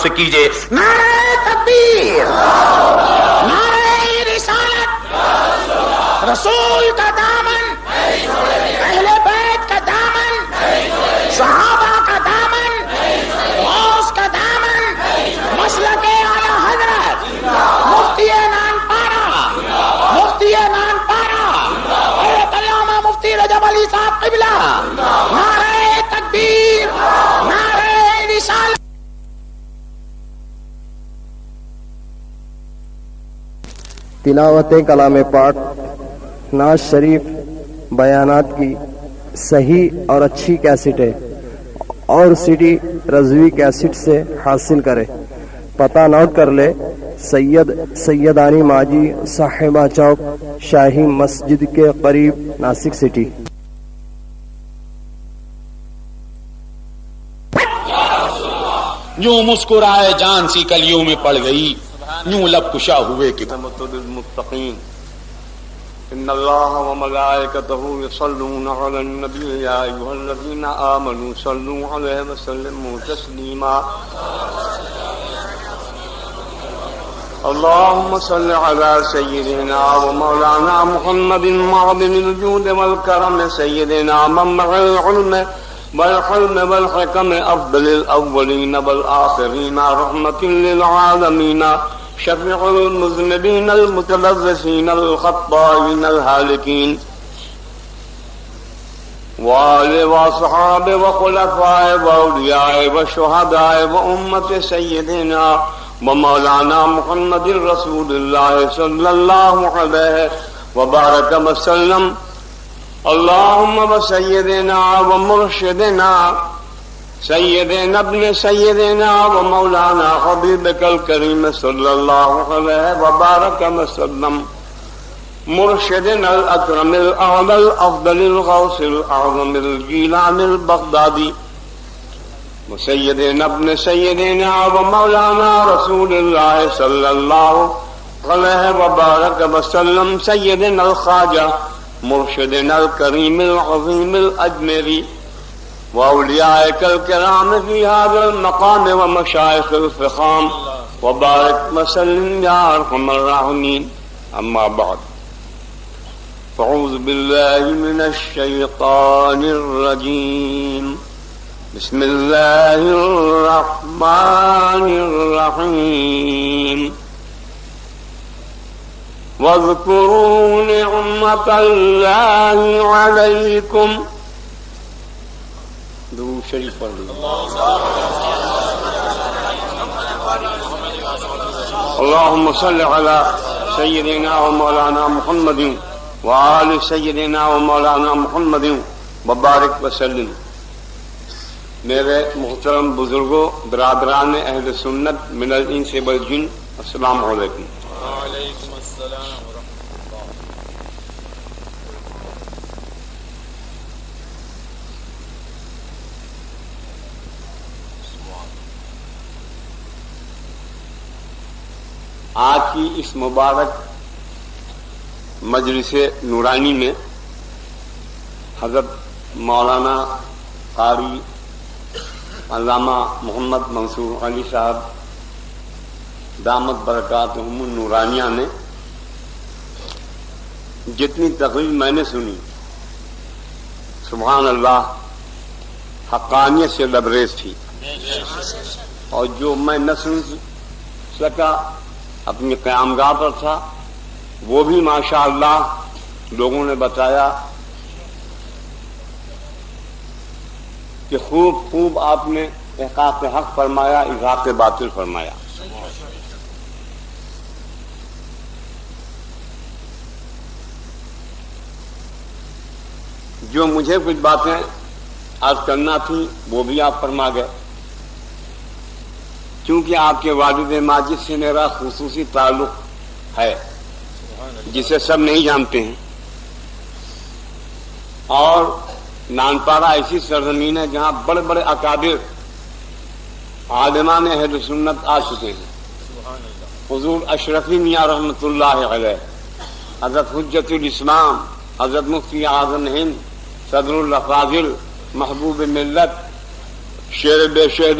سے کیجئے نعرہ تکبیر، نعرہ رسالت، رسول کا دامن، اہل بیت کا دامن، صحابہ کا دامن، غوث کا دامن، مسلک اعلی حضرت مفتی نانپارہ، مفتی نانپارہ حضرت علامہ مفتی رجب علی صاحب قبلہ، نعرہ تکبیر، نعرہ رسالت۔ تلاوت کلام پاک، نعت شریف، بیانات کی صحیح اور اچھی کیسٹیں اور CD رضوی کیسٹ سے حاصل کرے۔ پتہ نوٹ کر لے: سیدانی ماجی صاحبہ چوک، شاہی مسجد کے قریب، ناسک سٹی۔ یوں مسکرائے جان سی کلیوں میں پڑ گئی، یوں لب کشا ہوئے کہ للمتقین ان اللہ وملائکتہ یصلون علی النبی یا ایھا الذین آمنوا صلوا علیہ وسلموا تسلیما اللهم صل على سيدنا ومولانا محمد معظم الجود والكرم سيدنا منبع العلم والحلم والحكم أفضل الأولين والآخرين رحمة للعالمين شفيع المذنبين المتلبسين الخطائين الهالكين وآل وصحاب وخلفاء وأولياء وشهداء وأمة سيدنا ومولانا محمد رسول الله صلى الله عليه وبارك وسلم اللهم وسيدنا ومرشدنا سيدنا ابن سيدنا ومولانا حبيبك الكريم صلى الله عليه وبارك وسلم مرشدنا الأكرم الأعلى الأفضل الغوث الأعظم الجيلاني البغدادي وسيدنا ابن سيدنا ومولانا رسول الله صلى الله عليه وبارك وسلم سيدنا الخواجة مرشدنا الكريم العظيم الأجمري وأوليائك الكرام في هذا المقام ومشايخ الفخام وبارك وسلم يا أرحم الراحمين أما بعد فأعوذ بالله من الشيطان الرجيم بسم الله الرحمن الرحيم واذكروا نعمة الله عليكم درود شریف پڑھ اللهم صل على سيدنا ومولانا محمد وآل سيدنا ومولانا محمد وبارك وسلم۔ میرے محترم بزرگوں، برادران اہل سنت من الانس والجن، السلام علیکم۔ وعلیکم السلام ورحمۃ اللہ۔ آج کی اس مبارک مجلس نورانی میں حضرت مولانا قاری علامہ محمد منصور علی صاحب دامت برکاتہم النورانیہ نے جتنی تقریر میں نے سنی، سبحان اللہ، حقانیت سے لبریز تھی، اور جو میں نہ سن سکا اپنی قیامگاہ پر تھا وہ بھی ماشاء اللہ لوگوں نے بتایا کہ خوب آپ نے احقاق حق فرمایا، اظہار باطل فرمایا۔ جو مجھے کچھ باتیں آج کرنا تھی وہ بھی آپ فرما گئے، کیونکہ آپ کے والد ماجد سے میرا خصوصی تعلق ہے جسے سب نہیں جانتے ہیں، اور نانپارہ ایسی سرزمین ہے جہاں بڑے بڑے اکابر عالمان اہل سنت آ چکے ہیں۔ حضور اشرفی میاں رحمۃ اللہ علیہ، حضرت حجت الاسلام، حضرت مفتی اعظم ہند، صدر الافاضل، محبوب ملت، شیر بے شہد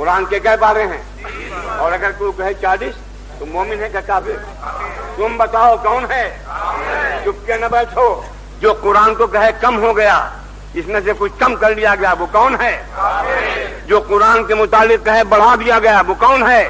قرآن کے کئے پارے ہیں؟ اور اگر کوئی کہے 40 تو مومن ہے کہ کافر؟ تم بتاؤ کون ہے؟ چپ کے نہ بیٹھو. جو قرآن کو کہے کم ہو گیا، اس میں سے کچھ کم کر لیا گیا، وہ کون ہے؟ جو قرآن کے متعلق کہے بڑھا دیا گیا، وہ کون ہے؟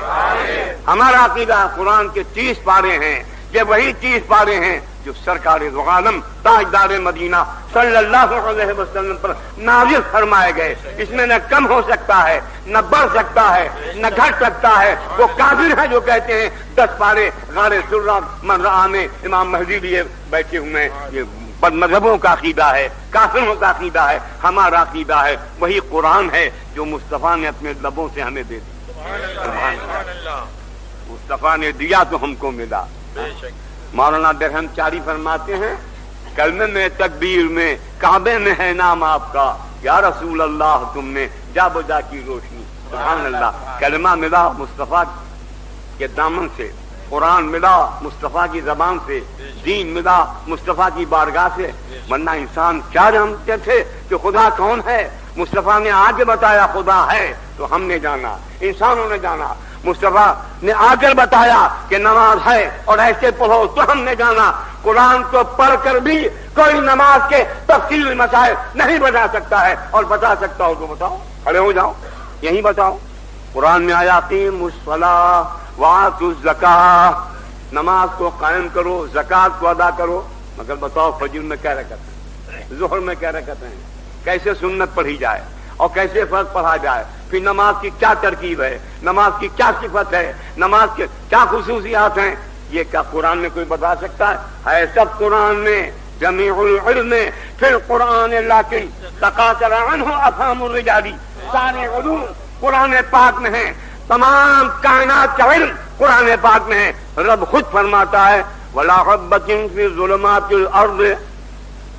ہمارا عقیدہ قرآن کے 30 پارے ہیں، یہ وہی 30 پارے ہیں جو سرکار دو عالم تاجدار مدینہ صلی اللہ علیہ وسلم پر نازل فرمائے گئے. اس میں نہ کم ہو سکتا ہے، نہ بڑھ سکتا ہے، نہ گھٹ سکتا ہے. وہ کافر ہے جو کہتے ہیں 10 پارے غار سرہ مرآ میں امام مہدی لیے بیٹھے ہوئے ہیں. یہ بد مذہبوں کا عقیدہ ہے، کافروں کا عقیدہ ہے. ہمارا عقیدہ ہے وہی قرآن ہے جو مصطفیٰ نے اپنے لبوں سے ہمیں دے دیا. مصطفیٰ نے دیا تو ہم کو ملا. مولانا درہم چاری فرماتے ہیں کلمے میں تکبیر میں کعبے میں ہے نام آپ کا، یا رسول اللہ تم نے جا بجا کی روشنی. سبحان اللہ. کلمہ ملا مصطفیٰ کے دامن سے، قرآن ملا مصطفیٰ کی زبان سے، دین ملا مصطفیٰ کی بارگاہ سے. ورنہ انسان کیا جانتے تھے کہ خدا کون ہے؟ مصطفیٰ نے آگے بتایا خدا ہے تو ہم نے جانا، انسانوں نے جانا. مصطفیٰ نے آ کر بتایا کہ نماز ہے اور ایسے پڑھو تو ہم نے جانا. قرآن کو پڑھ کر بھی کوئی نماز کے تفصیلی مسائل نہیں بتا سکتا ہے، اور بتا سکتا ہو تو بتاؤ، کھڑے ہو جاؤ یہی بتاؤ. قرآن میں آیا قیموا الصلاۃ وآتوا الزکاۃ، نماز کو قائم کرو، زکوٰۃ کو ادا کرو. مگر بتاؤ فجر میں کیا رکعت ہے، ظہر میں کیا رکعت ہیں، کیسے سنت پڑھی جائے اور کیسے فرض پڑھا جائے، پھر نماز کی کیا ترکیب ہے، نماز کی کیا صفت ہے، نماز کے کیا خصوصیات ہیں، یہ کیا قرآن میں کوئی بتا سکتا ہے؟ سب قرآن میں جمیع العلم فی القرآن لیکن تقاصر عنہ افہام الرجال. سارے علوم قرآن پاک میں ہیں، تمام کائنات کا علم قرآن پاک میں ہے. رب خود فرماتا ہے ولا حبۃ فی ظلمات الارض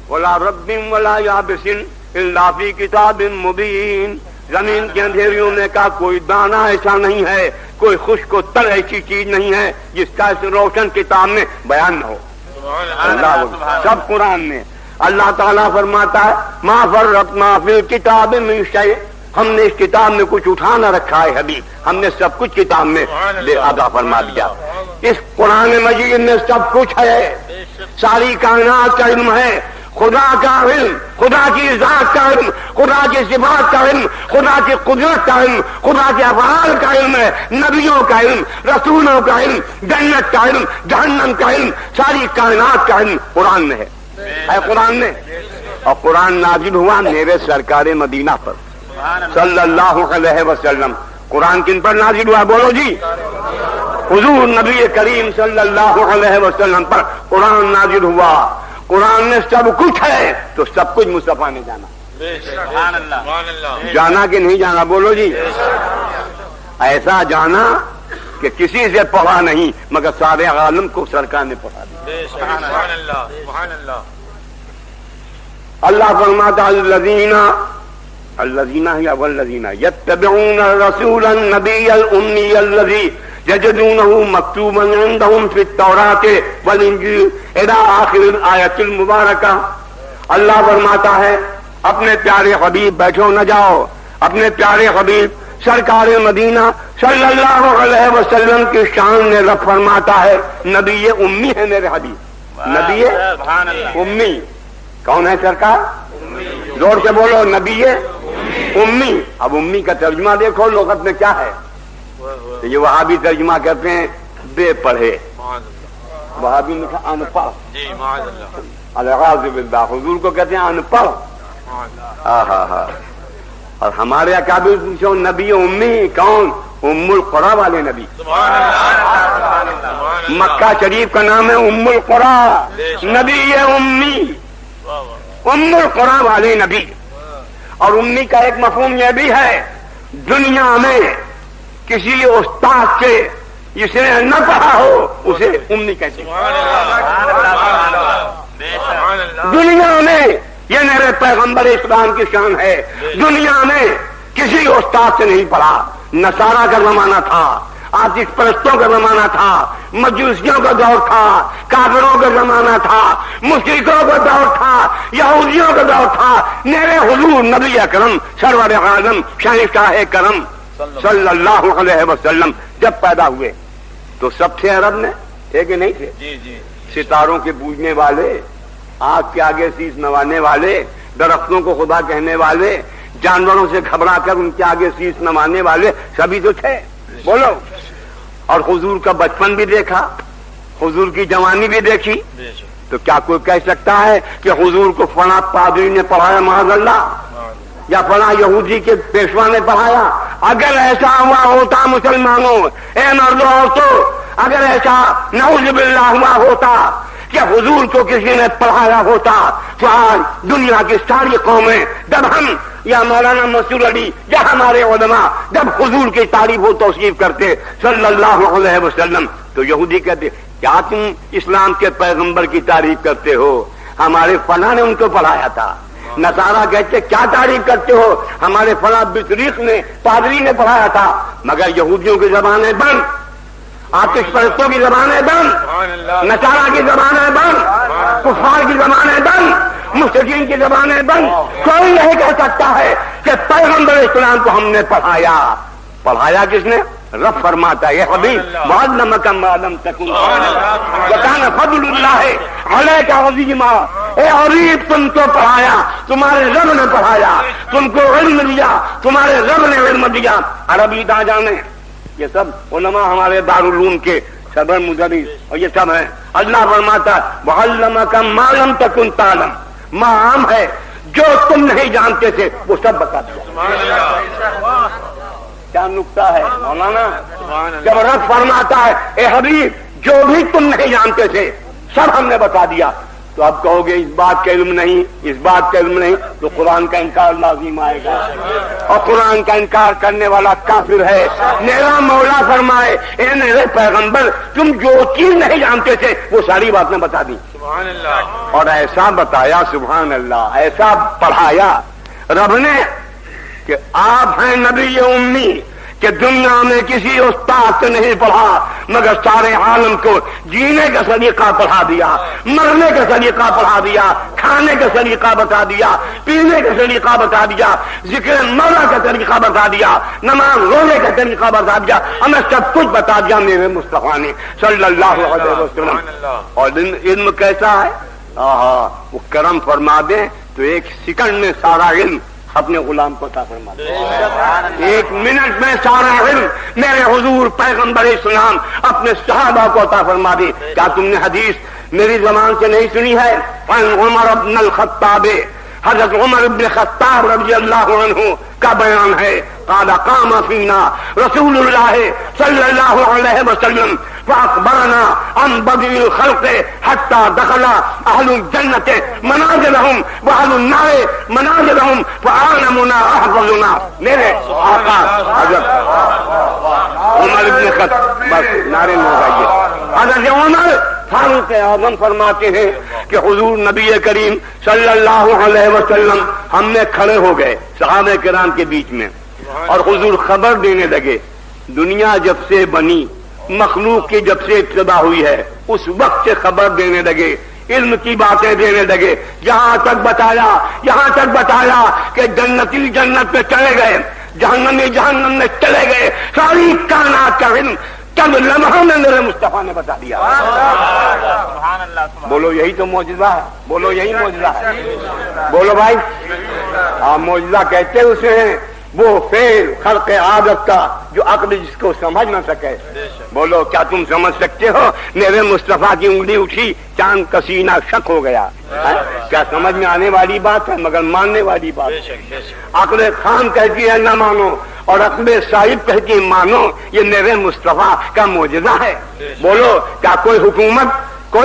ولا رب ولا یابس الا فی کتاب مبین. زمین کے اندھیریوں میں کا کوئی دانہ ایسا نہیں ہے، کوئی خشک و تر ایسی چیز نہیں ہے جس کا اس روشن کتاب میں بیان نہ ہو. اللہ سب قرآن میں. اللہ تعالیٰ فرماتا ہے ما فرطنا فی الکتاب من شیء، ہم نے اس کتاب میں کچھ اٹھا نہ رکھا ہے حبیب، ہم نے سب کچھ کتاب میں ادا فرما دیا. اس قرآن مجید میں سب کچھ ہے، ساری کائنات کا علم ہے، خدا کا علم، خدا کی ذات کا علم، خدا کی صفات کا علم، خدا کی قدرت کا علم، خدا کے افعال کا علم ہے، نبیوں کا علم، رسولوں کا علم، جنت کا علم، جہنم کا علم، ساری کائنات کا علم قرآن میں ہے قرآن میں. اور قرآن نازل ہوا میرے سرکار مدینہ پر صلی اللہ علیہ وسلم. قرآن کن پر نازل ہوا بولو جی؟ حضور نبی کریم صلی اللہ علیہ وسلم پر قرآن نازل ہوا. قرآن میں سب کچھ ہے تو سب کچھ مصطفیٰ نے جانا. جانا کہ نہیں جانا بولو جی؟ ایسا جانا کہ کسی سے پڑھا نہیں مگر سارے عالم کو سرکار نے پڑھا دیا. اللہ فرماتا الذین یتبعون الرسول النبی الامی الذی یجدونہ مکتوبا عندہم فی التوراۃ والانجیل الی آخر الآیۃ المبارکہ. اللہ فرماتا ہے اپنے پیارے حبیب بیٹھو نہ جاؤ، اپنے پیارے حبیب سرکار مدینہ صلی اللہ علیہ وسلم کی شان میں رب فرماتا ہے نبی امی ہے میرے حبیب. نبی امی کون ہے سرکار؟ زور سے بولو نبی امی. اب امی کا ترجمہ دیکھو لغت میں کیا ہے. یہ وہابی ترجمہ کرتے ہیں بے پڑھے، وہابی نے کہا ان پڑھ، الغاز باللہ حضور کو کہتے ہیں ان پڑھ. اور ہمارے اکابر پوچھو نبی امی کون؟ ام القری والے نبی. مکہ شریف کا نام ہے ام القری، نبی امی ام القری والے نبی. اور امی کا ایک مفہوم یہ بھی ہے دنیا میں کسی استاد سے جس نے نہ پڑھا ہو اسے امی کہتے ہیں. دنیا میں یہ میرے پیغمبر اسلام کی شان ہے، دنیا میں کسی استاد سے نہیں پڑھا. نصارہ کا زمانہ تھا، آتش پرستوں کا زمانہ تھا، مجوسیوں کا دور تھا، کافروں کا زمانہ تھا، مشرکوں کا دور تھا، یہودیوں کا دور تھا. میرے حضور نبی اکرم سرور عالم شہنشاہ کرم صلی اللہ علیہ وسلم جب پیدا ہوئے تو سب تھے عرب میں، تھے کہ نہیں تھے؟ جی جی ستاروں کے پوجنے والے، آگ کے آگے شیش نوانے والے، درختوں کو خدا کہنے والے، جانوروں سے گھبرا کر ان کے آگے شیش نوانے والے، سبھی تو تھے. بولو. اور حضور کا بچپن بھی دیکھا، حضور کی جوانی بھی دیکھی. تو کیا کوئی کہہ سکتا ہے کہ حضور کو فلاں پادری نے پڑھایا معاذ اللہ، یا فلاں یہودی کے پیشوا نے پڑھایا؟ اگر ایسا ہوا ہوتا مسلمانوں، اے مردوں عورتوں، اگر ایسا نعوذ باللہ ہوا ہوتا کہ حضور کو کسی نے پڑھایا ہوتا تو آج دنیا کی ساری قومیں جب ہم یا مولانا منصور علی یا ہمارے علماء جب حضور کی تعریف و توصیف کرتے صلی اللہ علیہ وسلم تو یہودی کہتے کیا تم اسلام کے پیغمبر کی تعریف کرتے ہو؟ ہمارے فلاں نے ان کو پڑھایا تھا. نصارہ کہتے کیا تعریف کرتے ہو؟ ہمارے فلاں بطریق نے پادری نے پڑھایا تھا. مگر یہودیوں کی زبانیں بند، آتش پرستوں کی زبانیں بند، نصارہ کی زبانیں بند، کفار کی زبانیں بند، مشرکین کی زبانیں بند. کوئی نہیں کہہ سکتا ہے کہ پیغمبر اسلام کو ہم نے پڑھایا. پڑھایا کس نے؟ رب فرماتا ہے حبیب معلمک ما لم تکن وکان فضل اللہ علیک عظیما. اے حبیب تم کو پڑھایا، تمہارے رب نے پڑھایا، تم کو علم دیا، تمہارے رب نے علم دیا. عربی نہ جانے یہ سب علماء ہمارے دارالعلوم کے صدر مدرس اور یہ سب ہیں. اللہ فرماتا ہے معلمک ما لم تکن تعلم. ما عام ہے، جو تم نہیں جانتے تھے وہ سب بتا دیا. کیا نکتہ ہے مولانا؟ جب رب فرماتا ہے اے حبیب جو بھی تم نہیں جانتے تھے سب ہم نے بتا دیا، تو اب کہو گے اس بات کا علم نہیں، اس بات کا علم نہیں، تو قرآن کا انکار لازم آئے گا. اور قرآن کا انکار کرنے والا کافر ہے. میرا مولا فرمائے اے میرے پیغمبر تم جو چیز نہیں جانتے تھے وہ ساری باتیں بتا دی. سبحان اللہ. اور ایسا بتایا، سبحان اللہ، ایسا پڑھایا رب نے کہ آپ ہیں نبی امی کہ دنیا میں کسی استاد سے نہیں پڑھا مگر سارے عالم کو جینے کا سلیقہ پڑھا دیا، مرنے کا سلیقہ پڑھا دیا، کھانے کا سلیقہ بتا دیا، پینے کا سلیقہ بتا دیا، ذکر مولا کا طریقہ بتا دیا، نماز رونے کا طریقہ بتا دیا، ہمیں سب کچھ بتا دیا میرے مصطفیٰ نے صلی اللہ علیہ وسلم. اور علم کیسا ہے؟ وہ کرم فرما دیں تو ایک سیکنڈ میں سارا علم اپنے غلام کو عطا فرما دے. ایک منٹ میں سارا علم میرے حضور پیغمبر اسلام اپنے صحابہ کو عطا فرما دے. کیا تم نے حدیث میری زبان سے نہیں سنی ہے؟ عن عمر ابن الخطاب، حضرت عمر ابن خطاب رضی اللہ عنہ کا بیان ہے. قال قام فینا رسول اللہ صلی اللہ علیہ وسلم فاخبرنا عن بدء الخلق حتى دخل اهل الجنة منازلهم واهل النار منازلهم فاعلمنا احفظنا. میرے آقا حضرت عمر ابن خطاب، بس نعرے نہ لگائیے. حضرت عمر فاروق اعظم فرماتے ہیں کہ حضور نبی کریم صلی اللہ علیہ وسلم ہم نے کھڑے ہو گئے صحابہ کرام کے بیچ میں اور حضور خبر دینے لگے دنیا جب سے بنی، مخلوق کی جب سے ابتدا ہوئی ہے اس وقت سے خبر دینے لگے، علم کی باتیں دینے لگے. یہاں تک بتایا کہ جنتی جنت میں چلے گئے، جہنمی جہنم میں چلے گئے. ساری کائنات کا علم چند لمحوں میں میرے مصطفیٰ نے بتا دیا. بولو یہی تو معجزہ ہے، بولو یہی معجزہ ہے. بولو بھائی. معجزہ کہتے اسے ہیں وہ فعل خلق عادت کا جو عقل جس کو سمجھ نہ سکے. بولو کیا تم سمجھ سکتے ہو؟ میرے مصطفیٰ کی انگلی اٹھی چاند کا سینہ شک ہو گیا. کیا سمجھ میں آنے والی بات ہے مگر ماننے والی بات. عقل خام کہتی ہے نہ مانو اور عقل صاحب کہتی ہے مانو. یہ میرے مصطفیٰ کا معجزہ ہے. بولو کیا کوئی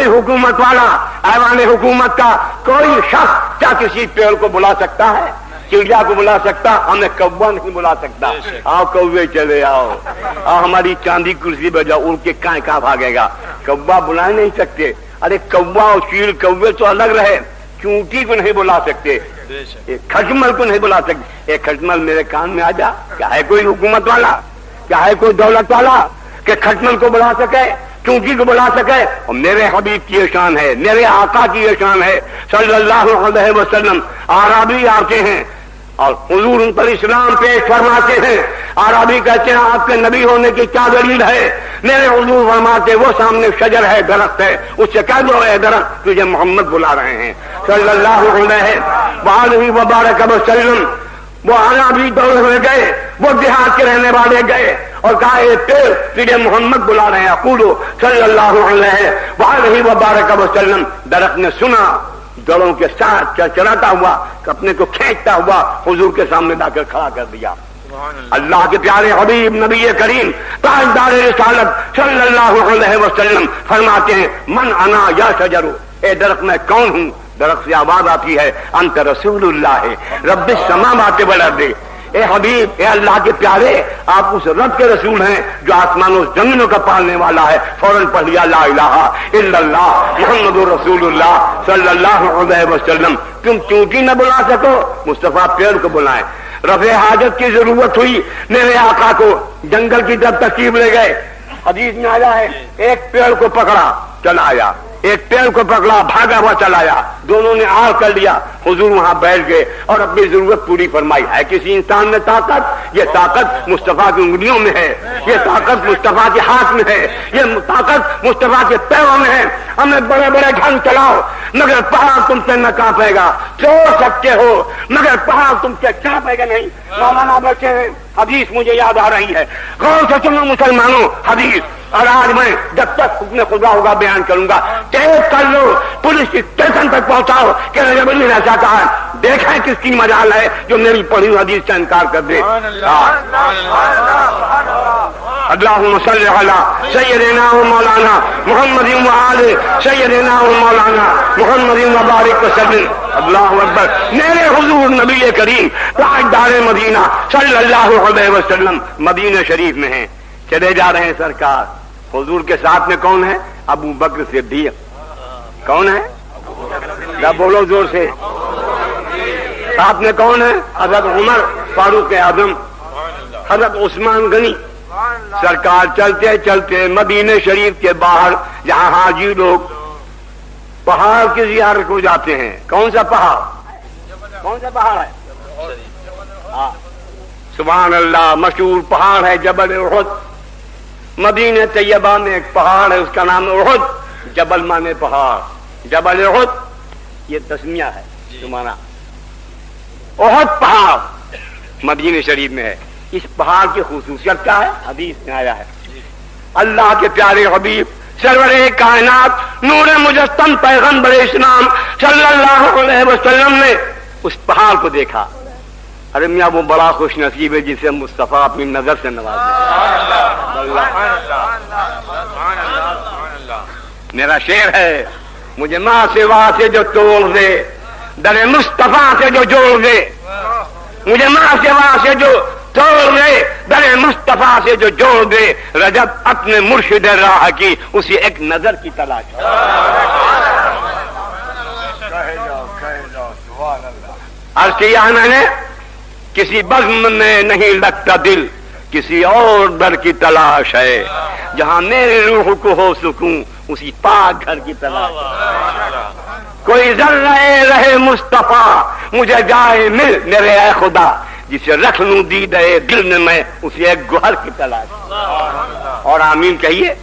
حکومت والا، ایوان حکومت کا کوئی شخص کیا کسی پیڑ کو بلا سکتا ہے؟ چڑیا کو بلا سکتا؟ ہمیں کوا نہیں بلا سکتا. آؤ کوے چلے آؤ ہماری چاندی کرسی پہ جاؤ، اڑ کے کہاں بھاگے گا. کوا بلا نہیں سکتے. ارے کوا اور چیڑ کوے تو الگ رہے، چونٹی کو نہیں بلا سکتے، کھٹمل کو نہیں بلا سکتے. ایک کھٹمل میرے کان میں آ جا. کیا ہے کوئی حکومت والا، کیا ہے کوئی دولت والا کہ کھٹمل کو بلا سکے، چونٹی کو بلا سکے؟ اور میرے حبیب کی یہ شان ہے، میرے آقا کی یہ شان ہے صلی اللہ علیہ وسلم. عربی آتے ہیں اور حضور ان پر اسلام پیش فرماتے ہیں. عربی کہتے ہیں آپ کے نبی ہونے کی کیا دلیل ہے؟ میرے حضور فرماتے وہ سامنے شجر ہے، درخت ہے، اس سے کہہ دو اے درخت تجھے محمد بلا رہے ہیں صلی اللہ علیہ وآلہ وبارک وسلم. وہ عربی دور میں گئے، وہ دیہات کے رہنے والے گئے اور کہا اے پیڑ تجھے محمد بلا رہے ہیں اقولو صلی اللہ علیہ وآلہ وبارک وسلم. درخت نے سنا، جڑوں کے ساتھ چلاتا ہوا، اپنے کو کھینچتا ہوا حضور کے سامنے لا کر کھڑا کر دیا. اللہ کے پیارے حبیب نبی کریم تاجدار رسالت صلی اللہ علیہ وسلم فرماتے ہیں من انا یا شجر، اے درخت میں کون ہوں؟ درخت سے آواز آتی ہے انت رسول اللہ رب السماوات والارض. اے حبیب، اے اللہ کے پیارے، آپ اس رب کے رسول ہیں جو آسمانوں زمینوں کا پالنے والا ہے. فوراً پڑھ لیا لا الہ الا اللہ محمد رسول اللہ صلی اللہ علیہ وسلم. تم چونٹی نہ بلا سکو، مصطفیٰ پیڑ کو بلائیں. رفع حاجت کی ضرورت ہوئی، میرے آقا کو جنگل کی طرف تشریف لے گئے. حدیث میں آیا ہے ایک پیڑ کو پکڑا چلا آیا، ایک پیڑ کو پکڑا بھاگا ہوا چلایا، دونوں نے آڑ کر لیا. حضور وہاں بیٹھ گئے اور اپنی ضرورت پوری فرمائی. ہے کسی انسان میں طاقت؟ یہ طاقت مصطفیٰ کی انگلیوں میں ہے، یہ طاقت مصطفیٰ کے ہاتھ میں ہے، یہ طاقت مصطفیٰ کے پیروں میں ہے. ہمیں بڑے بڑے گھن چلاؤ مگر پہاڑ تم سے نہ کانپے گا. چھوڑ سکتے ہو مگر پہاڑ تم سے کانپے گا نہیں. مولانا بیٹھے ہیں، حدیث مجھے یاد آ رہی ہے، غور سے سنو مسلمانوں حدیث. اور آج میں جب تک حکم خدا ہوگا بیان کروں گا. ٹیپ کر لو، پولیس اسٹیشن تک پہنچاؤ کہ رجب نہیں رہ جاتا ہے. دیکھیں کس کی مجال ہے جو میری پڑھی ہوئی حدیث کا انکار کر دے. اللہم صلی علی سیدنا و مولانا محمد وآلہ سیدنا و مولانا محمد وبارک وسلم. اللہ اکبر. میرے حضور نبی کریم تاجدار مدینہ صلی اللہ علیہ وسلم مدینہ شریف میں ہیں، چلے جا رہے ہیں. سرکار حضور کے ساتھ میں کون ہے؟ ابو بکر صدیق. کون ہے؟ ذرا بولو زور سے. ساتھ میں کون ہے؟ حضرت عمر فاروق اعظم، حضرت عثمان غنی. سرکار چلتے چلتے مدینہ شریف کے باہر جہاں حاجی لوگ پہاڑ کی زیارت کو جاتے ہیں. کون سا پہاڑ؟ کون سا پہاڑ ہے؟ سبحان اللہ، مشہور پہاڑ ہے جبل احد. مدینہ طیبہ میں ایک پہاڑ ہے، اس کا نام احد. جبل مانے پہاڑ، جبل احد یہ تسمیہ ہے تمہارا. احد پہاڑ مدینہ شریف میں ہے. اس پہاڑ کی خصوصیت کیا ہے؟ حدیث میں آیا ہے اللہ کے پیارے حبیب سرور کائنات نور مجسم پیغمبر اسلام صلی اللہ علیہ وسلم نے اس پہاڑ کو دیکھا. ارے میاں وہ بڑا خوش نصیب ہے جسے مصطفیٰ اپنی نظر سے نواز دے. میرا شعر ہے مجھے ماں سے واہ سے جو توڑ دے، در مصطفیٰ سے جو جوڑ دے. مجھے ماں سے واہ سے جو توڑ دے، در مصطفیٰ سے جو جوڑ دے. رجب اپنے مرشد راہ کی اسی ایک نظر کی تلاش. عرض کیا ہے میں نے کسی بزم میں نہیں لگتا دل، کسی اور در کی تلاش ہے. جہاں میری روح کو ہو سکوں اسی پاک گھر کی تلاش. کوئی ذرہ رہے مصطفیٰ مجھے جائے مل میرے اے خدا، جسے رکھ لوں دیدے دل میں اسی ایک گوہر کی تلاش. اور آمین کہیے.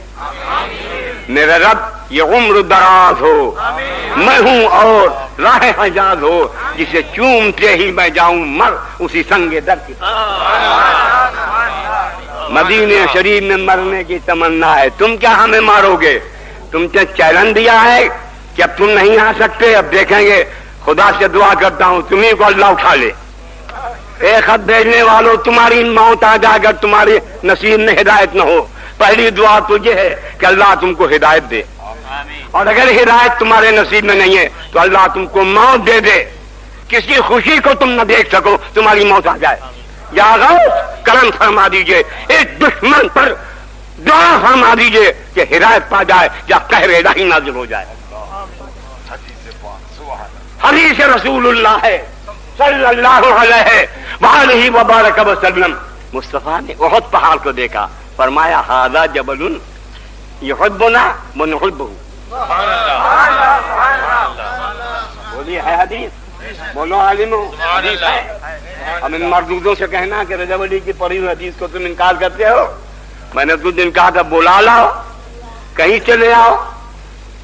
میرے رب یہ عمر دراز ہو، میں ہوں اور راہ حجاز ہو، جسے چومتے ہی میں جاؤں مر اسی سنگ در کی. مدینہ شریف میں مرنے کی تمنا ہے. تم کیا ہمیں مارو گے؟ تم نے چیلنج دیا ہے کہ اب تم نہیں آ سکتے. اب دیکھیں گے. خدا سے دعا کرتا ہوں تمہیں کو اللہ اٹھا لے. اے خط بھیجنے والوں، تمہاری موت آ جائے اگر تمہاری نصیب میں ہدایت نہ ہو. پہلی دعا تجھے ہے کہ اللہ تم کو ہدایت دے، اور اگر ہدایت تمہارے نصیب میں نہیں ہے تو اللہ تم کو موت دے دے. کسی خوشی کو تم نہ دیکھ سکو، تمہاری موت آ جائے. یا غوث کرم فرما دیجئے اس دشمن پر، دعا فرما دیجئے کہ ہدایت پا جائے یا قہر الہی نازل ہو جائے. حدیث رسول اللہ ہے صلی اللہ علیہ وآلہ وبارک وسلم. مصطفیٰ نے احد پہاڑ کو دیکھا، فرمایا ھذا جبل یحبنا ونحبہ. بولیے ہے حدیث، بولو عالمو. حدیث ہے اب ان مردودوں سے کہنا کہ رجب علی کی پڑھی ہوئی حدیث کو تم انکار کرتے ہو. میں نے کچھ دن کہا تھا بلا لاؤ, کہیں چلے آؤ,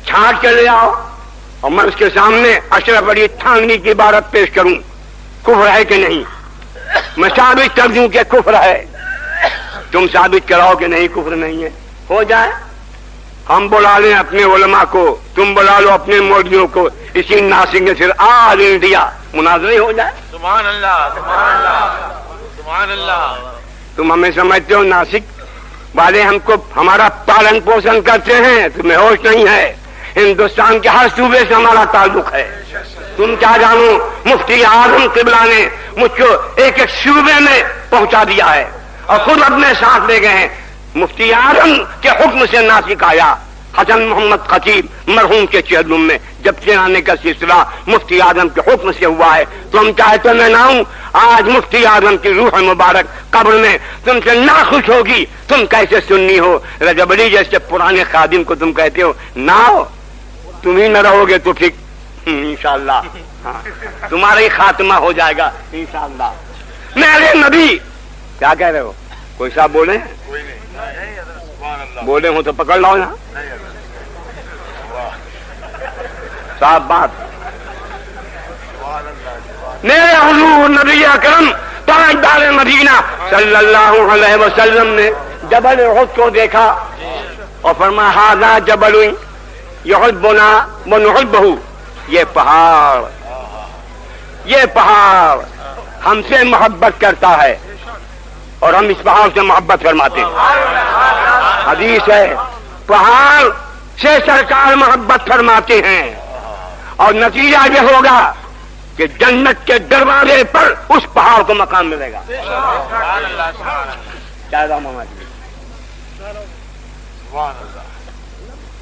چھانٹ چلے آؤ, اور میں اس کے سامنے اشرف علی تھانوی کی عبارت پیش کروں, کفر ہے کہ نہیں. میں ثابت کر دوں کہ کفر ہے, تم ثابت کراؤ کہ نہیں کفر نہیں ہے, ہو جائے. ہم بلا لیں اپنے علماء کو, تم بلا لو اپنے مولویوں کو, اسی ناسک میں پھر آل انڈیا مناظرے ہو جائے. سبحان اللہ, سبحان اللہ, سبحان اللہ. تم ہمیں سمجھتے ہو ناسک والے ہم کو ہمارا پالن پوشن کرتے ہیں, تمہیں ہوش نہیں ہے. ہندوستان کے ہر صوبے سے ہمارا تعلق ہے. تم کیا جانو, مفتی اعظم قبلہ نے مجھ کو ایک ایک صوبے میں پہنچا دیا ہے اور خود اپنے ساتھ لے گئے ہیں. مفتی اعظم کے حکم سے ناسک آیا. حسن محمد خطیب مرحوم کے چہلم میں جب سے آنے کا سلسلہ مفتی اعظم کے حکم سے ہوا ہے. تم چاہتے میں نہ ہوں, آج مفتی اعظم کی روح مبارک قبر میں تم سے نہ خوش ہوگی. تم کیسے سنی ہو, رجب علی جیسے پرانے خادم کو تم کہتے ہو نہ ہو, تم ہی نہ رہو گے تو ٹھیک انشاءاللہ, تمہارا ہی خاتمہ ہو جائے گا انشاءاللہ. میرے نبی کیا کہہ رہے ہو, کوئی صاحب بولے بولے ہوں تو پکڑ لاؤ یہاں صاحب بات. میرے حضور نبی اکرم تاجدار مدینہ صلی اللہ علیہ وسلم نے جبل احد کو دیکھا اور فرمایا ھذا جبل یحبنا ونحبہ, یہ پہاڑ ہم سے محبت کرتا ہے اور ہم اس پہاڑ سے محبت فرماتے ہیں. حدیث ہے پہاڑ سے سرکار محبت فرماتے ہیں اور نتیجہ یہ ہوگا کہ جنت کے دروازے پر اس پہاڑ کو مقام ملے گا.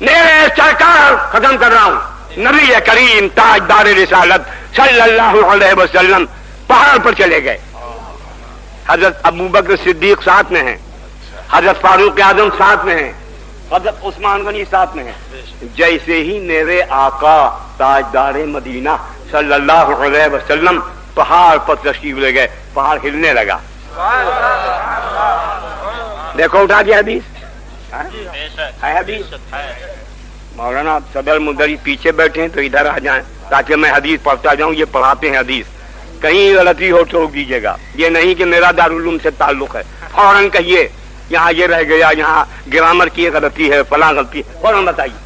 میرے سرکار ختم کر رہا ہوں, نبی کریم تاجدار رسالت صلی اللہ علیہ وسلم پہاڑ پر چلے گئے. حضرت ابو بکر صدیق ساتھ میں ہیں, حضرت فاروق اعظم ساتھ میں ہیں, حضرت عثمان غنی ساتھ میں ہیں. جیسے ہی میرے آقا تاجدار مدینہ صلی اللہ علیہ وسلم پہاڑ پر تشریف لے گئے, پہاڑ ہلنے لگا. دیکھو اٹھا دیا حدیث ہے حدیث. مولانا صدر مدری پیچھے بیٹھے ہیں تو ادھر آ جائیں تاکہ میں حدیث پڑھتا جاؤں. یہ پڑھاتے ہیں حدیث, کہیں غلطی ہو تو دیجیے گا. یہ نہیں کہ میرا دارالعلوم سے تعلق ہے, فوراً کہیے یہاں یہ رہ گیا, یہاں گرامر کی غلطی ہے, فلاں غلطی ہے, فوراً بتائیے.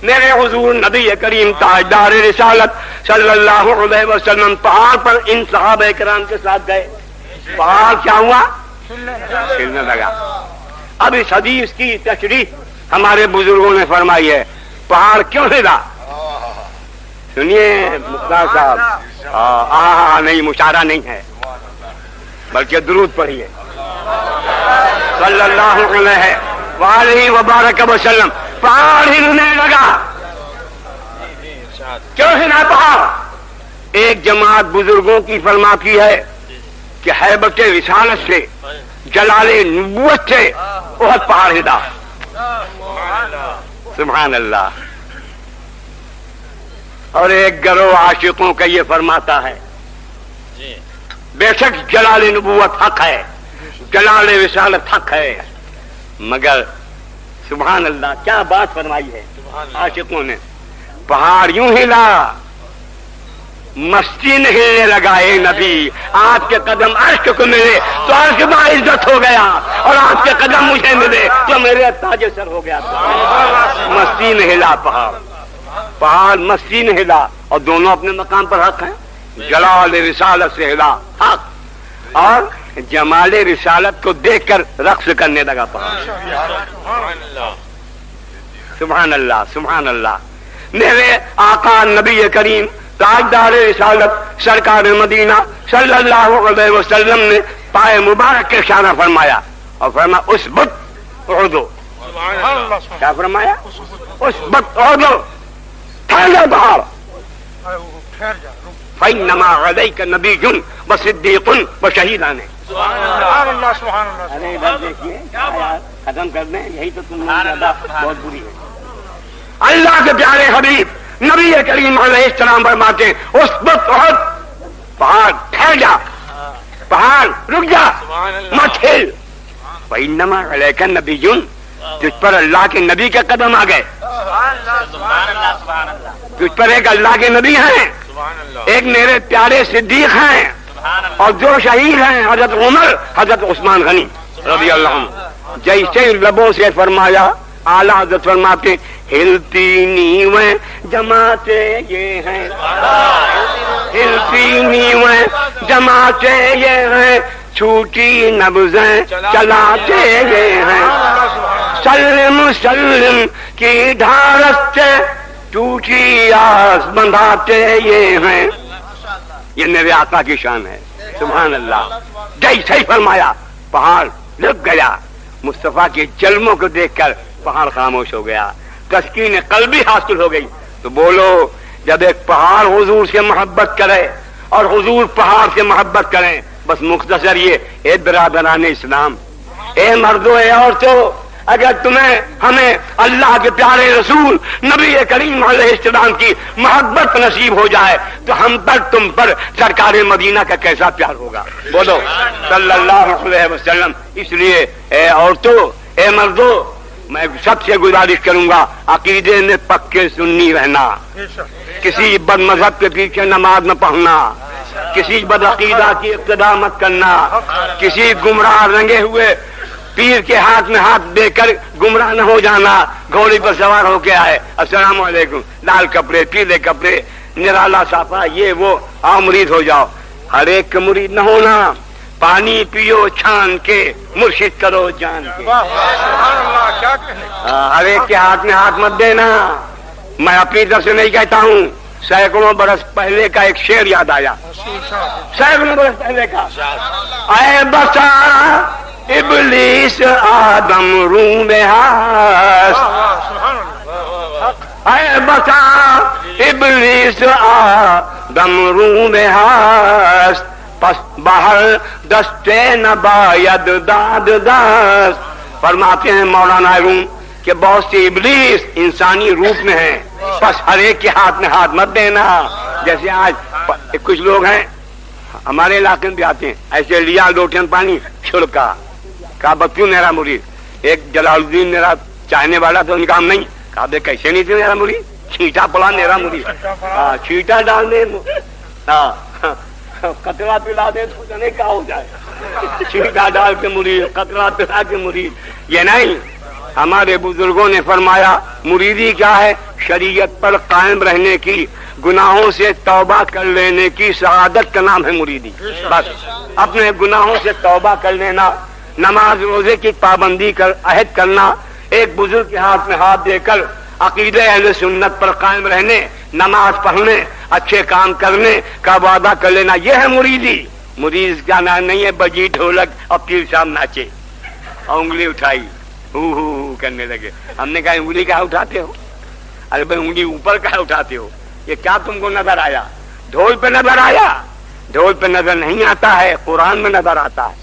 میرے حضور نبی کریم تاجدار رسالت صلی اللہ علیہ وسلم پہاڑ پر ان صحابہ کرام کے ساتھ گئے. پہاڑ کیا ہوا, ہلنے لگا. اب اس حدیث کی تشریح ہمارے بزرگوں نے فرمائی ہے. پہاڑ کیوں ہلا, سنیے مختار صاحب, نہیں مشارہ نہیں ہے بلکہ درود پڑھیے صلی اللہ علیہ وآلہ وبارک وسلم. پہاڑ ہلنے لگا. کیوں ہلا پہاڑ؟ ایک جماعت بزرگوں کی فرماتی ہے کہ ہیبت رسالت سے, جلال نبوت سے بہت پہاڑ ہلا. سبحان اللہ. اور ایک گروہ عاشقوں کا یہ فرماتا ہے بے شک جلال نبوت حق ہے, جلال رسالت حق ہے, مگر سبحان اللہ کیا بات فرمائی ہے عاشقوں نے. پہاڑ یوں ہلا, مستی نہیں ہلنے لگا. اے نبی آپ کے قدم عرش کو ملے تو عرش باعزت ہو گیا, اور آپ کے قدم مجھے ملے تو میرے تاج سر ہو گیا. مستی نہیں ہلا پہاڑ مستی نہیں ہلا, اور دونوں اپنے مقام پر حق ہیں. جلال رسالت سے ہلا حق, اور جمال رسالت کو دیکھ کر رقص کرنے لگا پہاڑ. سبحان اللہ سبحان اللہ. میرے آقا نبی کریم تاجدار رسالت سرکار مدینہ صلی اللہ علیہ وسلم نے پائے مبارک کے اشارہ فرمایا اور فرمایا اس بت اڑو. کیا فرمایا؟ اس بت اڑو, ٹھہر جا پہاڑ. فإنما عليك نبي وصديق وشهيدان. ارے ادھر دیکھیے ختم کر دیں, یہی تو تم بہت بری ہے. اللہ کے پیارے حبیب نبی کریم علیہ السلام فرماتے ہیں اس وقت پہاڑ ٹھہر جا, پہاڑ رک جا مت ہل، وَإِنَّمَا عَلَيْكَ نَبِيٌّ، تجھ پر اللہ کے نبی کے قدم آ گئے، تجھ پر ایک اللہ کے نبی ہیں، ایک میرے پیارے صدیق ہیں، اور جو شہید ہیں حضرت عمر، حضرت عثمان غنی رضی اللہ عنہ، جیسے لبوں سے فرمایا اعلیٰ حضرت فرماتے ہلتی نیویں جماعتے یہ ہیں، ہلتی نیویں جماعتے یہ ہیں، چھوٹی نبضیں چلاتے یہ ہیں، سلم سلم کی ڈھارس سے ٹوٹی آس بندھاتے یہ ہیں۔ یہ میرے آقا کی شان ہے، سبحان اللہ۔ جیسے ہی فرمایا پہاڑ رک گیا، مصطفیٰ کے جلموں کو دیکھ کر پہاڑ خاموش ہو گیا، تسکین قلبی حاصل ہو گئی۔ تو بولو، جب ایک پہاڑ حضور سے محبت کرے اور حضور پہاڑ سے محبت کریں، بس مختصر یہ، اے برادران اسلام، اے مردوں اے عورتوں، اگر تمہیں ہمیں اللہ کے پیارے رسول نبی کریم علیہ السلام کی محبت نصیب ہو جائے تو ہم پر تم پر سرکار مدینہ کا کیسا پیار ہوگا، بولو صلی اللہ علیہ وسلم۔ اس لیے اے عورتوں اے مردوں، میں سب سے گزارش کروں گا عقیدے میں پکے سنی رہنا، کسی بد مذہب کے پیچھے نماز نہ پڑھنا، کسی بد عقیدہ کی اقتداء مت کرنا، کسی گمراہ رنگے ہوئے پیر کے ہاتھ میں ہاتھ دے کر گمراہ نہ ہو جانا، گھوڑی پر سوار ہو کے آئے السلام علیکم، لال کپڑے پیلے کپڑے نرالا صافا یہ وہ، آؤ مرید ہو جاؤ، ہر ایک کا مرید نہ ہونا، پانی پیو چھان کے مرشد کرو جان کے، ہر ایک کے ہاتھ میں ہاتھ مت دینا۔ میں اپنی طرف سے نہیں کہتا ہوں، سینکڑوں برس پہلے کا ایک شعر یاد آیا، سینکڑوں برس پہلے کا، اے بسا ابلیس آدم رو میں ہاس، اے بسا ابلیس آدم رو میں ہاس، پس باہر دستے نباید داد دست۔ فرماتے ہیں مولانا روم کہ بہت سی ابلیس انسانی روپ میں ہیں، بس ہر ایک کے ہاتھ میں ہاتھ مت دینا۔ جیسے آج کچھ لوگ ہیں ہمارے علاقے میں بھی آتے ہیں، ایسے لیا لوٹین پانی چھڑکا، کہا بکیوں میرا مرید، ایک جلال الدین میرا چاہنے والا تو ان کا نہیں، کہا بے کیسے نہیں تھے میرا مرید، چھینٹا پڑا میرا مرید، چھینٹا ڈال دے، قطرہ پلا دے تو جانے کیا ہو جائے، چھینٹا ڈال کے مرید، قطرہ پلا کے مرید، یہ نہیں۔ ہمارے بزرگوں نے فرمایا مریدی کیا ہے؟ شریعت پر قائم رہنے کی، گناہوں سے توبہ کر لینے کی سعادت کا نام ہے مریدی۔ بس اپنے گناہوں سے توبہ کر لینا، نماز روزے کی پابندی کر عہد کرنا، ایک بزرگ کے ہاتھ میں ہاتھ دے کر عقیدہ اہل سنت پر قائم رہنے، نماز پڑھنے، اچھے کام کرنے کا وعدہ کر لینا، یہ ہے مریدی۔ مرید کا نام نہیں ہے بجی ڈھولک اور پیر صاحب ناچے اور انگلی اٹھائی ہو کرنے لگے۔ ہم نے کہا انگلی کیا اٹھاتے ہو؟ ارے بھائی انگلی اوپر کیا اٹھاتے ہو؟ یہ کیا تم کو نظر آیا؟ ڈھول پہ نظر آیا؟ ڈھول پہ نظر نہیں آتا ہے، قرآن میں نظر آتا ہے۔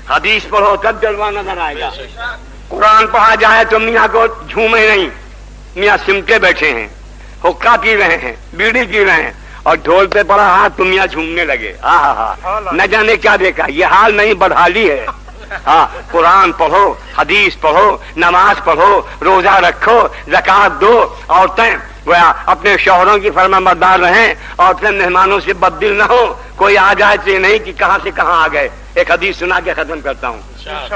حدیث پڑھو تب جلوہ نظر آئے گا۔ قرآن پڑھا جائے تو میاں کو جھومے نہیں، میاں سمٹے بیٹھے ہیں، حقہ پی رہے ہیں، بیڑی پی رہے ہیں، اور ڈھول پہ پڑا ہاتھ تو میاں جھومنے لگے، نہ جانے کیا دیکھا۔ یہ حال نہیں بدحالی ہے۔ ہاں قرآن پڑھو، حدیث پڑھو، نماز پڑھو، روزہ رکھو، زکوٰۃ دو، عورتیں اپنے شوہروں کی فرما بردار رہیں، عورتیں مہمانوں سے بددل نہ ہو، کوئی آ جائے تو نہیں کہ کہاں سے کہاں آ گئے۔ ایک حدیث سنا کے ختم کرتا ہوں۔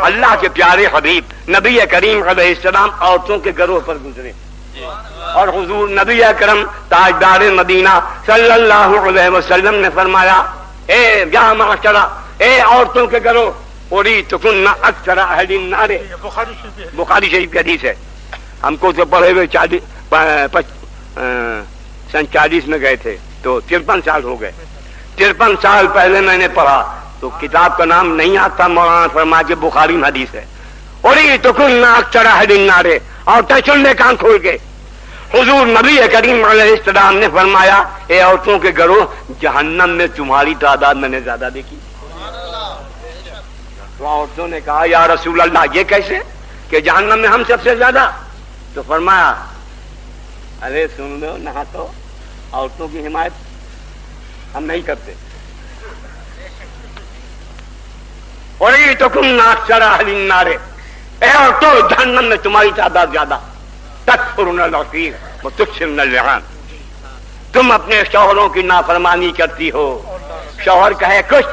اللہ کے پیارے حبیب نبی کریم علیہ السلام عورتوں کے گروہ پر گزرے، اور حضور نبی اکرم تاجدار مدینہ صلی اللہ علیہ وسلم نے فرمایا، اے یا معاشرہ، اے عورتوں کے گروہ، اریتکن اکثر اہل النار۔ بخاری شریف کی حدیث ہے، ہم کو تو پڑھے ہوئے 40 میں گئے تھے تو 53 سال ہو گئے۔ 53 سال پہلے میں نے پڑھا تو کتاب کا نام نہیں آتا، مولانا فرما کے بخاری میں حدیث ہے، اریتکن اکثر اہل النار۔ اور سن لے کان کھول کے، حضور نبی کریم علیہ السلام نے فرمایا، اے عورتوں کے گروہ، جہنم میں تمہاری تعداد میں نے زیادہ دیکھی۔ تو عورتوں نے کہا یا رسول اللہ یہ کیسے کہ جہنم میں ہم سب سے زیادہ؟ تو فرمایا ارے سن لو، نہ تو عورتوں کی حمایت ہم نہیں کرتے، وَرَأَيْتُكُمْ أَكْثَرَ أَهْلِ النَّارِ، اے عورتوں جہنم میں تمہاری تعداد زیادہ. تَكْفُرُنَ الْعَشِيرَ وَتُكْثِرْنَ اللِّعَانَ، تم اپنے شوہروں کی نافرمانی کرتی ہو، شوہر کہے کچھ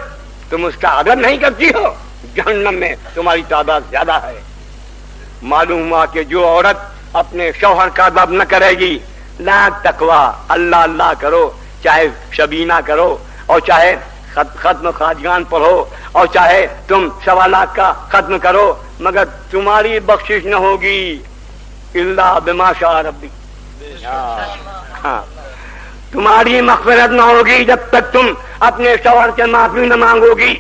تم اس کا ادب نہیں کرتی ہو، جہنم میں تمہاری تعداد زیادہ ہے. معلوم ہوا کہ جو عورت اپنے شوہر کا ادب نہ کرے گی، لا تقوی، اللہ اللہ کرو، چاہے شبینہ کرو اور چاہے ختم خواجگان پڑھو اور چاہے تم 1.25 لاکھ کا ختم کرو، مگر تمہاری بخشش نہ ہوگی الا بما شاء ربی. ہاں، تمہاری مغفرت نہ ہوگی جب تک تم اپنے شوہر سے معافی نہ مانگو گی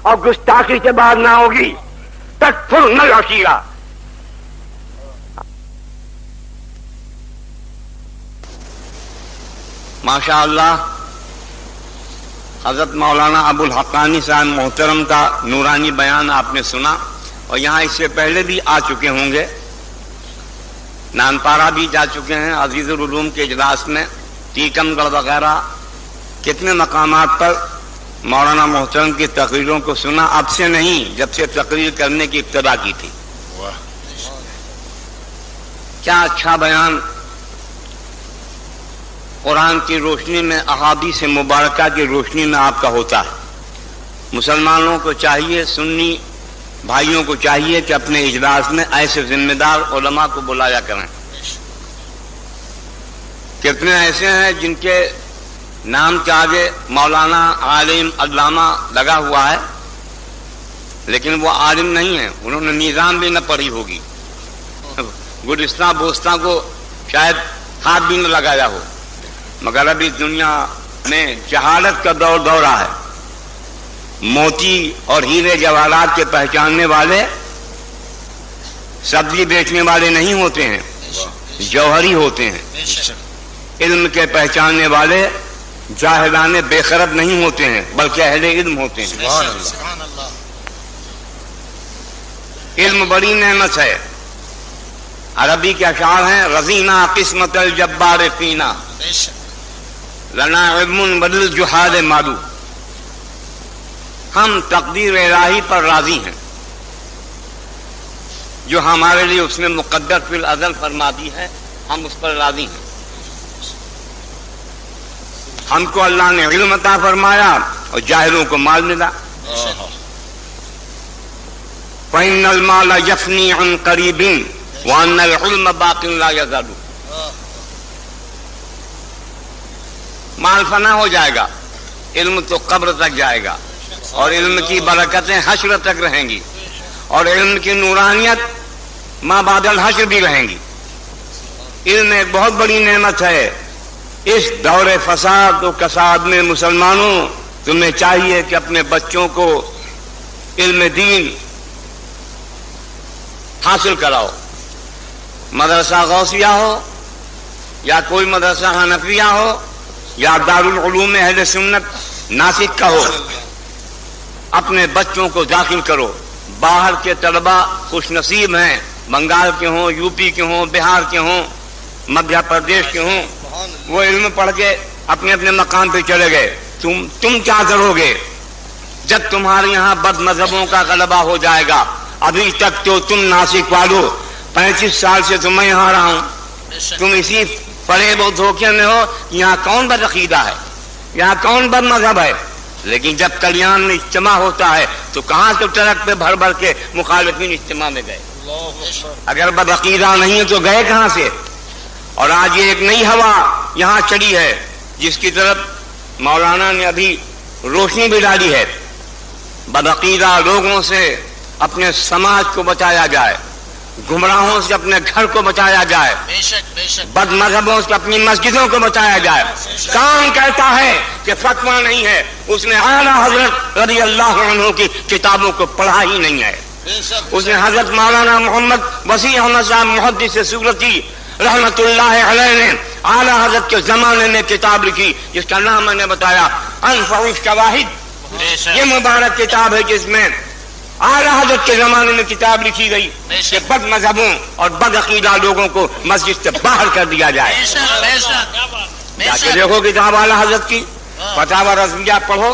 اور گستاخی سے باز نہ ہوگی. تکفرن العشیرہ. ماشاء اللہ، حضرت مولانا ابو الحقانی صاحب محترم کا نورانی بیان آپ نے سنا، اور یہاں اس سے پہلے بھی آ چکے ہوں گے، نانپارہ بھی جا چکے ہیں عزیز العلوم کے اجلاس میں، ٹیکم گڑھ وغیرہ کتنے مقامات پر مولانا محترم کی تقریروں کو سنا. اب سے نہیں، جب سے تقریر کرنے کی ابتدا کی تھی. کیا اچھا بیان قرآن کی روشنی میں، احادیث مبارکہ کی روشنی میں آپ کا ہوتا ہے. مسلمانوں کو چاہیے، سنی بھائیوں کو چاہیے کہ اپنے اجلاس میں ایسے ذمہ دار علماء کو بلایا کریں. کتنے ایسے ہیں جن کے نام کے آگے مولانا، عالم، علامہ لگا ہوا ہے، لیکن وہ عالم نہیں ہیں، انہوں نے نظام بھی نہ پڑھی ہوگی، گلستان بوستان کو شاید ہاتھ بھی نہ لگایا ہو. مگر اب اس دنیا میں جہالت کا دور دورہ ہے. موتی اور ہیرے جواہرات کے پہچاننے والے سبزی بیچنے والے نہیں ہوتے ہیں، جوہری ہوتے ہیں. علم کے پہچاننے والے جاہلان بے خرد نہیں ہوتے ہیں، بلکہ اہل علم ہوتے ہیں. علم بڑی نعمت ہے. عربی کے اشعار ہیں، رضینا قسمت الجبار فینا لنا علم بالجحال مالو. ہم تقدیر الہی پر راضی ہیں جو ہمارے لیے اس نے مقدر فی الازل فرما دی ہے، ہم اس پر راضی ہیں. ہم کو اللہ نے علم عطا فرمایا اور جاہلوں کو مال ملا. فَإِنَّ الْمَالَ يَفْنِي عَنْ قَرِيبٍ وَأَنَّ الْعِلْمَ بَاقٍ لَا يَزَالُ. مال فنا ہو جائے گا، علم تو قبر تک جائے گا، اور علم کی برکتیں حشر تک رہیں گی، اور علم کی نورانیت ما بعد الحشر بھی رہیں گی. علم ایک بہت بڑی نعمت ہے. اس دور فساد و کساد میں مسلمانوں تمہیں چاہیے کہ اپنے بچوں کو علم دین حاصل کراؤ. مدرسہ غوثیہ ہو یا کوئی مدرسہ حنفیہ ہو یا دارالعلوم اہل سنت ناسک کا ہو، اپنے بچوں کو داخل کرو. باہر کے طلباء خوش نصیب ہیں، بنگال کے ہوں، یو پی کے ہوں، بہار کے ہوں، مدھیہ پردیش کے ہوں، وہ علم پڑھ کے اپنے اپنے مقام پہ چلے گئے. تم کیا کرو گے جب تمہارے یہاں بد مذہبوں کا غلبہ ہو جائے گا؟ ابھی تک تو تم ناسک والو 35 سال سے تو میں یہاں رہا ہوں، تم اسی فریب و دھوکے میں ہو. یہاں کون بد عقیدہ ہے، یہاں کون بد مذہب ہے؟ لیکن جب کلیان میں اجتماع ہوتا ہے تو کہاں تو ٹرک پہ بھر بھر کے مخالفین اجتماع میں گئے. اگر بد عقیدہ نہیں تو گئے کہاں سے؟ اور آج یہ ایک نئی ہوا یہاں چڑھی ہے جس کی طرف مولانا نے ابھی روشنی بھی ڈالی ہے. بد عقیدہ لوگوں سے اپنے سماج کو بچایا جائے، گمراہوں سے اپنے گھر کو بچایا جائے، بد مذہبوں سے اپنی مسجدوں کو بچایا جائے. کون کہتا ہے کہ فتویٰ نہیں ہے؟ اس نے اعلیٰ حضرت رضی اللہ عنہ کی کتابوں کو پڑھا ہی نہیں ہے. اس نے حضرت مولانا محمد وسیع احمد صاحب محدث سورتی رحمت اللہ علیہ نے اعلیٰ حضرت کے زمانے میں کتاب لکھی جس کا نام میں نے بتایا انفع الشواہد. یہ مبارک کتاب ہے جس میں اعلیٰ حضرت کے زمانے میں کتاب لکھی گئی کہ بد مذہبوں اور بد عقیدہ لوگوں کو مسجد سے باہر کر دیا جائے. جا کے دیکھو کتاب اعلیٰ حضرت کی فتاوی رضویہ پڑھو،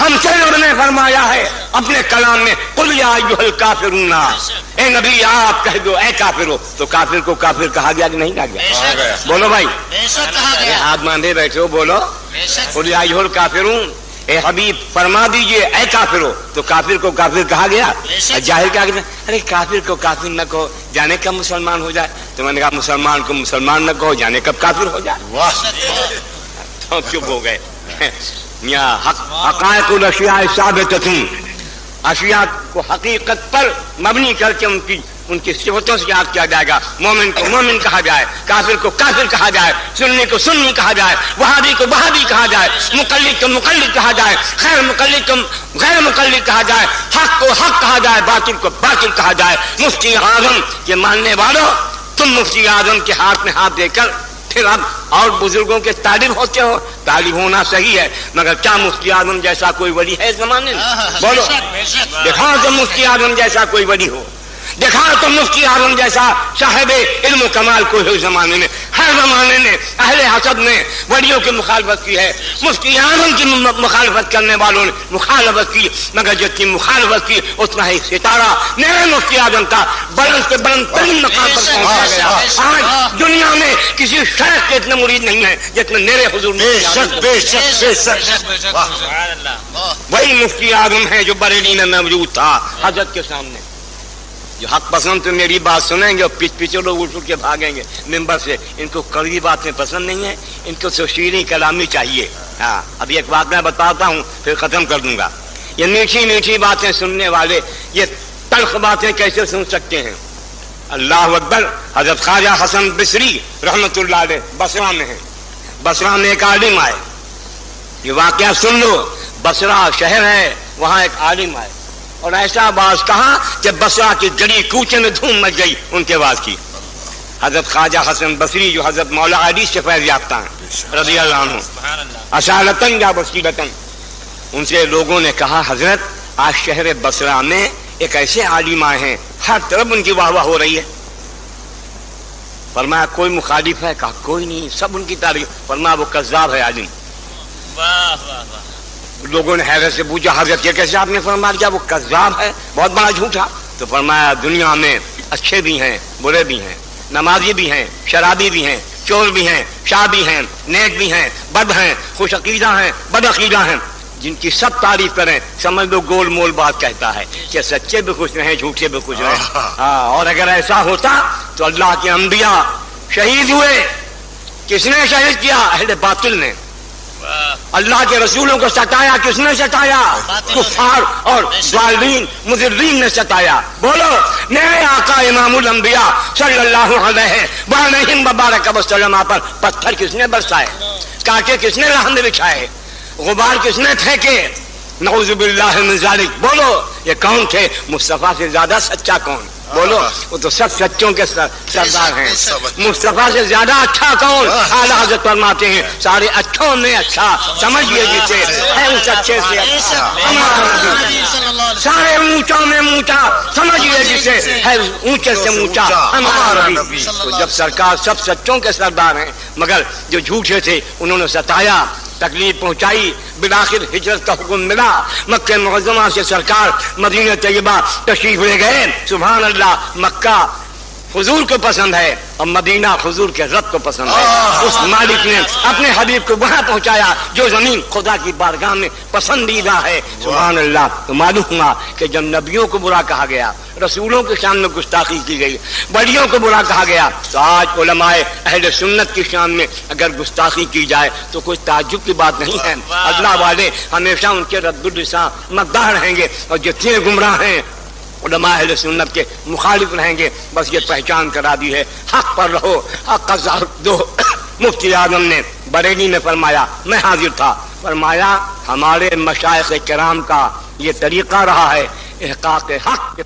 ہم سے نے فرمایا ہے اپنے کلام میں قل یا ایھا الکافرون، اے نبی آپ کہہ دو اے کافرو، تو کافر کو کافر کہا گیا کہ نہیں کہا گیا؟ بولو بھائی، ہاتھ باندھے بیٹھے ہو، بولو قل یا ایھا الکافرون، اے حبیب فرما دیجئے اے کافرو، تو کافر کو کافر کہا گیا؟ جاہل کیا کہتے ہیں ارے کافر کو کافر نہ کہو جانے کب مسلمان ہو جائے، تو میں نے کہا مسلمان کو مسلمان نہ کہو جانے کب کافر ہو جائے۔ تو چپ ہو گئے۔ حقائق الاشیاء ثابتۃ، اشیاء کو حقیقت پر مبنی کر کے ان کی صفتوں سے یاد کیا جائے گا۔ مومن کو مومن کہا جائے، کافر کو کافر کہا جائے، سنی کو سنی کہا جائے، وہابی کو وہابی کہا جائے، مقلد کو مقلد کہا جائے، غیر مقلد کو غیر مقلد کہا جائے، حق کو حق کہا جائے، باطل کو باطل کہا جائے۔ مفتی اعظم کے ماننے والوں، تم مفتی اعظم کے ہاتھ میں ہاتھ دے کر پھر اب اور بزرگوں کے طالب ہوتے ہو، طالب ہونا صحیح ہے، مگر کیا مفتی اعظم جیسا کوئی ولی ہے اس زمانے میں؟ بولو، دکھاؤ تو مفتی اعظم جیسا کوئی ولی ہو، دکھاؤ تو مفتی اعظم جیسا صاحب علم و کمال کوئی ہو زمانے میں۔ ہر زمانے میں اہل حسد نے ولیوں کی مخالفت کی ہے، مفتی اعظم کی مخالفت کرنے والوں نے مخالفت کی، مگر جتنی مخالفت کی اتنا ہی ستارہ میرے مفتی اعظم کا بلند سے بلند ترین مقام پر پہنچا گیا۔ آج دنیا میں کسی شیخ کے اتنے مرید نہیں ہیں جتنے میرے حضور وہی مفتی اعظم ہے جو بریلی میں موجود تھا حضرت کے سامنے۔ جو حق پسند تو میری بات سنیں گے اور پیچھے لوگ اٹھ کے بھاگیں گے ممبر سے، ان کو کڑوی باتیں پسند نہیں ہیں، ان کو تو شیریں کلامی چاہیے۔ ہاں ابھی ایک واقعہ بتاتا ہوں پھر ختم کر دوں گا۔ یہ میٹھی میٹھی باتیں سننے والے یہ تلخ باتیں کیسے سن سکتے ہیں؟ اللہ اکبر۔ حضرت خواجہ حسن بصری رحمت اللہ علیہ بصرہ میں ہیں، بصرہ میں ایک عالم آئے، یہ واقعہ سن لو۔ بصرہ شہر ہے، وہاں ایک عالم آئے اور ایسا باز کہا کہ بصرہ کی گلی کوچے میں دھوم مچ گئی ان کے باز کی۔ حضرت خواجہ حسن بصری جو حضرت مولا علی سے فیض یافتہ ہیں رضی اللہ عنہ، اصالتاً یا بصیرتاً، ان سے لوگوں نے کہا حضرت آج شہر بصرہ میں ایک ایسے عالم آئے ہیں ہر طرف ان کی واہ واہ ہو رہی ہے۔ فرمایا کوئی مخالف ہے؟ کہا کوئی نہیں، سب ان کی تعریف۔ فرمایا وہ کذاب ہے عالم۔ لوگوں نے حیرت سے پوچھا حضرت یہ کیسے آپ نے فرما دیا وہ کذاب ہے، بہت بڑا جھوٹا؟ تو فرمایا دنیا میں اچھے بھی ہیں برے بھی ہیں، نمازی بھی ہیں شرابی بھی ہیں، چور بھی ہیں شاہ بھی ہیں، نیک بھی ہیں بد ہیں، خوش عقیدہ ہیں بد عقیدہ ہیں، جن کی سب تعریف کریں سمجھ لو گول مول بات کہتا ہے کہ سچے بھی خوش رہیں جھوٹے بھی خوش رہیں۔ ہاں، اور اگر ایسا ہوتا تو اللہ کے انبیاء شہید ہوئے، کس نے شہید کیا؟ اہل باطل نے۔ اللہ کے رسولوں کو ستایا، کس نے ستایا؟ کفار اور ظالمین مضرین نے ستایا۔ بولو میرے آقا امام الانبیاء صلی اللہ علیہ وآلہ وبارک وسلم پر پتھر کس نے برسائے؟ کانٹے کس نے راہ میں بچھائے؟ غبار کس نے پھینکے؟ نعوذ باللہ من ذالک۔ بولو یہ کون تھے؟ مصطفیٰ سے زیادہ سچا کون؟ بولو وہ تو سب سچوں کے سردار ہیں۔ مصطفیٰ سے زیادہ اچھا کون؟ اعلیٰ حضرت فرماتے ہیں سارے اچھوں میں اچھا سمجھیے جسے ہے اس اچھے سے اچھا سارے اونچوں میں اونچا سمجھیے جسے ہے اونچے سے اونچا ہمارا نبی۔ تو جب سرکار سب سچوں کے سردار ہیں مگر جو جھوٹے تھے انہوں نے ستایا، تکلیف پہنچائی، بالآخر ہجرت کا حکم ملا، مکہ معظمہ سے سرکار مدینہ طیبہ تشریف لے گئے۔ سبحان اللہ، مکہ حضور کو پسند ہے اور مدینہ حضور کے رب کو پسند ہے۔ اس مالک نے اپنے حبیب کو وہاں پہنچایا جو زمین خدا کی بارگاہ میں پسندیدہ ہے۔ سبحان اللہ۔ تو معلوم ہوا کہ جب نبیوں کو برا کہا گیا، رسولوں کے شان میں گستاخی کی گئی، ولیوں کو برا کہا گیا، تو آج علماء اہل سنت کی شان میں اگر گستاخی کی جائے تو کوئی تعجب کی بات نہیں ہے۔ اللہ والے ہمیشہ ان کے رد الرساں مداح رہیں گے اور جتنے گمراہ ہیں علماء اہل سنت کے مخالف رہیں گے۔ بس یہ پہچان کرا دی ہے، حق پر رہو، حق کا ساتھ دو۔ مفتی اعظم نے بریلی میں فرمایا، میں حاضر تھا، فرمایا ہمارے مشائخ کرام کا یہ طریقہ رہا ہے احقاق حق